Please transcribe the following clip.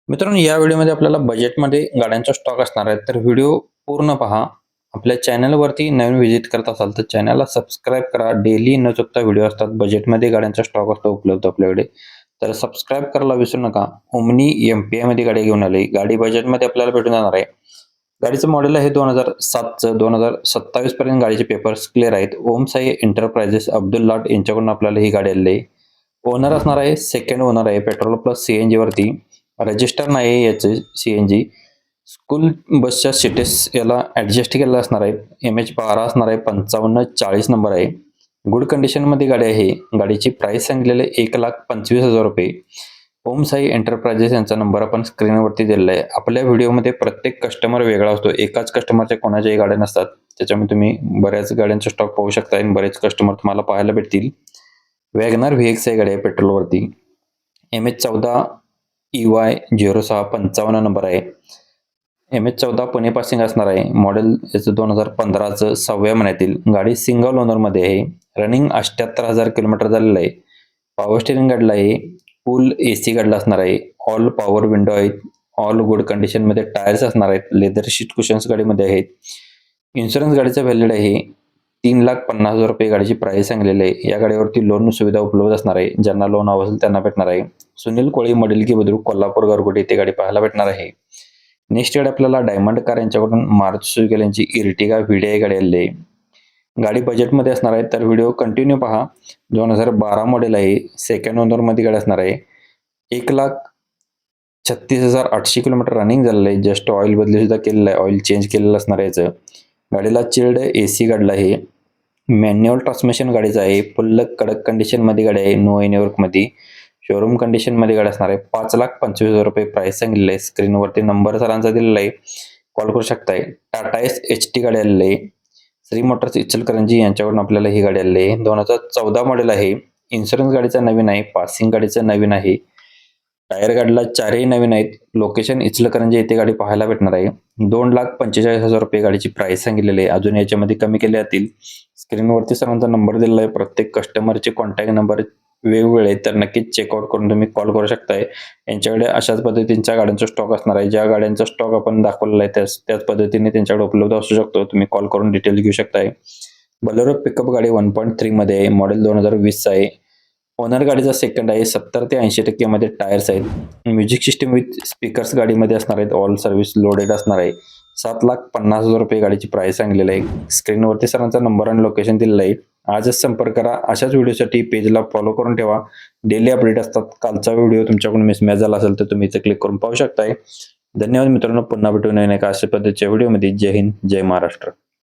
मित्रांनो, या व्हिडिओमध्ये आपल्याला बजेटमध्ये गाड्यांचा स्टॉक असणार आहे, तर व्हिडिओ पूर्ण पहा. आपल्या चॅनलवरती नवीन व्हिजिट करत असाल तर चॅनलला सबस्क्राईब करा. डेली न चुकता व्हिडिओ असतात. बजेटमध्ये गाड्यांचा स्टॉक असतो उपलब्ध आपल्याकडे, तर सबस्क्राईब करायला विसरू नका. ओमनी MPI गाडी घेऊन आली. गाडी बजेटमध्ये आपल्याला भेटून जाणार आहे. गाडीचं मॉडेल आहे 2007चं. 2027 पर्यंत गाडीचे पेपर्स क्लिअर आहेत. ओम साई एंटरप्राइजेस अब्दुल लाट यांच्याकडून आपल्याला ही गाडी आलेली आहे. ओनर असणार आहे, सेकंड ओनर आहे. पेट्रोल प्लस CNG वरती. रजिस्टर नाही आहे याचे CNG. स्कूल बसच्या सीटेस याला ॲडजस्ट केलेला असणार आहे. MH12 असणार आहे. 5540 नंबर आहे. गुड कंडिशनमध्ये गाडी आहे. गाडीची प्राइस सांगितलेली आहे ₹1,25,000. ओम साई एंटरप्राइजेस यांचा नंबर आपण स्क्रीनवरती दिलेला आहे. आपल्या व्हिडिओमध्ये प्रत्येक कस्टमर वेगळा असतो. एकाच कस्टमरच्या कोणाच्याही गाड्या नसतात. त्याच्यामुळे तुम्ही बऱ्याच गाड्यांचा स्टॉक पाहू शकता आणि बरेच कस्टमर तुम्हाला पाहायला भेटतील. वॅगनर VX गाडी आहे पेट्रोलवरती. MH14 EY 0655 नंबर आहे. MH14 पुणे पासिंग असणार आहे. मॉडेल याचं 2015चं 6व्या महिन्यातील. गाडी सिंगल ओनरमध्ये आहे. रनिंग 78,000 किलोमीटर झालेलं आहे. पॉवर स्टिअरिंग गाडीला आहे. फुल AC गाडीला असणार आहे. ऑल पॉवर विंडो आहेत. ऑल गुड कंडिशनमध्ये टायर्स असणार आहेत. लेदर शीट कुशन्स गाडीमध्ये आहेत. इन्शुरन्स गाडीचा व्हॅलिड आहे. ₹3,50,000 गाडीची प्राइस सांगलेली आहे. या गाडीवरती लोन सुविधा उपलब्ध असणार आहे. ज्यांना लोन हवं असेल त्यांना भेटणार आहे. सुनील कोळी मडिलकी बुद्रुक कोल्हापूर गारगोटी येथे गाडी पाहायला भेटणार आहे. नेक्स्ट गाडी आपल्याला डायमंड कार यांच्याकडून मारुती सुझुकी यांची इर्टिगा VDI गाडी आलेली आहे. गाडी बजेटमध्ये असणार आहे, तर व्हिडिओ कंटिन्यू पहा. 2012 मॉडेल आहे. सेकंड ओनरमध्ये गाडी असणार आहे. 1,36,800 किलोमीटर रनिंग झालेलं आहे. जस्ट ऑइल बदली सुद्धा केलेलं आहे. ऑइल चेंज केलेलं असणार आहे याचं. गाडीला चिल्ड AC गाडीला आहे. मॅन्युअल ट्रान्समिशन गाडीचं आहे. फुल कडक कंडिशनमध्ये गाडी आहे. No any वर्कमध्ये. शोरूम कंडिशनमध्ये गाडी असणार आहे. ₹5,25,000 प्राइस सांगितलेलं आहे. स्क्रीनवरती नंबर सरांचा दिलेला आहे. कॉल करू शकताय. टाटा HT गाडी आलेली आहे. श्री मोटर्स इचलकरंजी यांच्याकडून आपल्याला ही गाडी आलेली आहे. 2014 मॉडेल आहे. इन्शुरन्स गाडीचा नवीन आहे. पासिंग गाडीचं नवीन आहे. टायर गाडीला चारही नवीन आहेत. लोकेशन इचलकरंजी येथे गाडी पाहायला भेटणार आहे. ₹2,45,000 गाडीची प्राइस सांगितलेली आहे. अजून याच्यामध्ये कमी केले जातील. स्क्रीनवरती सरांचा नंबर दिलेला आहे. प्रत्येक कस्टमरचे कॉन्टॅक्ट नंबर वेगवेगळे आहेत, तर नक्कीच चेकआउट करून तुम्ही कॉल करू शकताय. यांच्याकडे अशाच पद्धतीच्या गाड्यांचा स्टॉक असणार आहे. ज्या गाड्यांचा स्टॉक आपण दाखवलेला आहे त्याच पद्धतीने त्यांच्याकडे उपलब्ध असू शकतो. तुम्ही कॉल करून डिटेल घेऊ शकताय. बलेरो पिकअप गाडी 1.3 मध्ये आहे. मॉडेल 2020 आहे. ओनर गाडीचा सेकंड आहे. 70 ते 80% मध्ये टायर्स आहेत. म्युझिक सिस्टम विथ स्पीकर्स गाडीमध्ये असणार आहेत. ऑल सर्व्हिस लोडेड असणार आहे. ₹7,50,000 गाडीची प्राइस सांगलेली आहे. स्क्रीनवरती सरांचा नंबर आणि लोकेशन दिलेलं आहे. आजच संपर्क करा. अशाच व्हिडिओसाठी पेजला फॉलो करून ठेवा. डेली अपडेट असतात. कालचा व्हिडिओ तुमच्याकडून मिसमॅच झाला असेल तर तुम्ही इथे क्लिक करून पाहू शकताय. धन्यवाद मित्रांनो. पुन्हा भेटून एका अशा पद्धतीच्या व्हिडिओमध्ये. जय हिंद, जय महाराष्ट्र.